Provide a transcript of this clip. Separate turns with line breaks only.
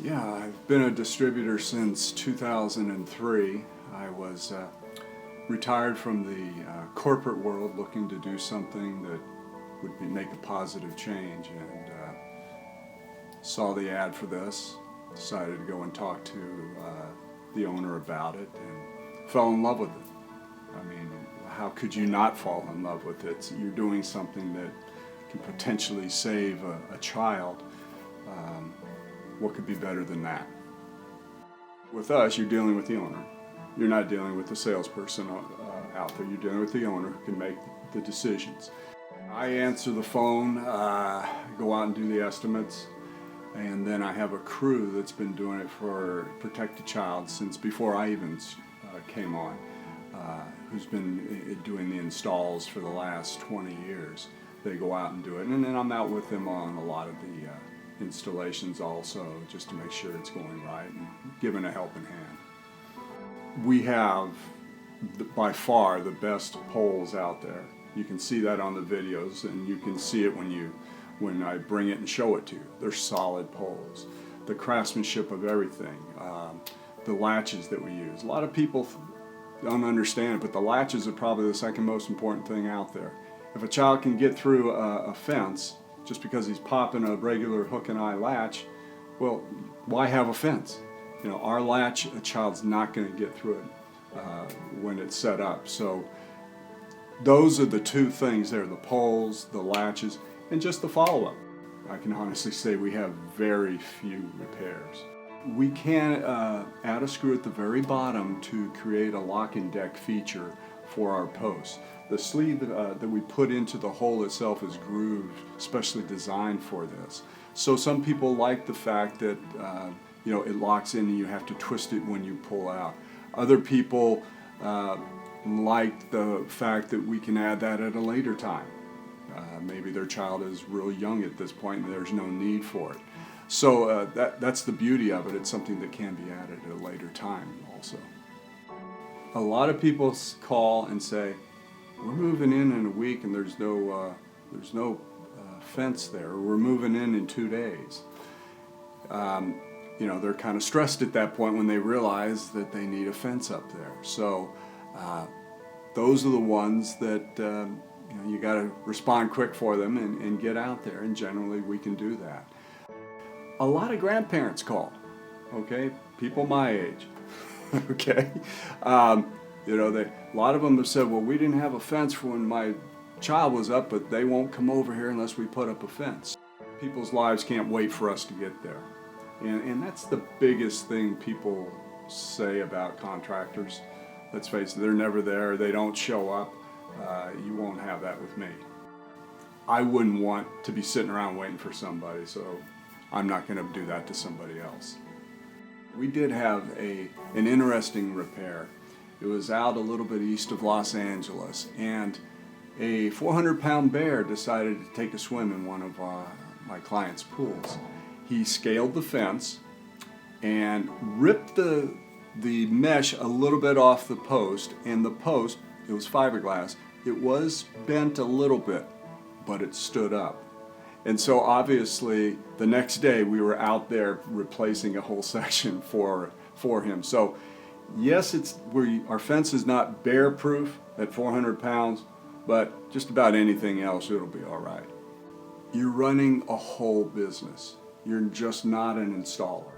Yeah, I've been a distributor since 2003. I was retired from the corporate world, looking to do something that would make a positive change, and saw the ad for this, decided to go and talk to the owner about it, and fell in love with it. I mean, how could you not fall in love with it? You're doing something that can potentially save a child. What could be better than that? With us, you're dealing with the owner. You're not dealing with the salesperson out there. You're dealing with the owner who can make the decisions. I answer the phone, go out and do the estimates, and then I have a crew that's been doing it for Protect a Child since before I even came on, who's been doing the installs for the last 20 years. They go out and do it, and then I'm out with them on a lot of the installations also, just to make sure it's going right and giving a helping hand. We have by far the best poles out there. You can see that on the videos, and you can see it when I bring it and show it to you. They're solid poles. The craftsmanship of everything, the latches that we use. A lot of people don't understand it, but the latches are probably the second most important thing out there. If a child can get through a fence just because he's popping a regular hook and eye latch, well, why have a fence? You know, our latch, a child's not going to get through it when it's set up. So those are the two things there, the poles, the latches, and just the follow-up. I can honestly say we have very few repairs. We can add a screw at the very bottom to create a lock and deck feature for our posts. The sleeve that we put into the hole itself is grooved, specially designed for this. So some people like the fact that it locks in and you have to twist it when you pull out. Other people like the fact that we can add that at a later time. Maybe their child is real young at this point and there's no need for it. So that's the beauty of it. It's something that can be added at a later time also. A lot of people call and say, we're moving in a week and there's no fence there, or we're moving in 2 days. They're kind of stressed at that point when they realize that they need a fence up there. So those are the ones that you got to respond quick for them and get out there, and generally we can do that. A lot of grandparents call, okay, people my age, okay. A lot of them have said, well, we didn't have a fence for when my child was up, but they won't come over here unless we put up a fence. People's lives can't wait for us to get there. And that's the biggest thing people say about contractors. Let's face it, they're never there, they don't show up. You won't have that with me. I wouldn't want to be sitting around waiting for somebody, so I'm not going to do that to somebody else. We did have an interesting repair. It was out a little bit east of Los Angeles, and a 400-pound bear decided to take a swim in one of my client's pools. He scaled the fence and ripped the mesh a little bit off the post, and the post, it was fiberglass, it was bent a little bit, but it stood up. And so obviously the next day we were out there replacing a whole section for him. So yes, our fence is not bear proof at 400 pounds, but just about anything else, it'll be all right. You're running a whole business. You're just not an installer.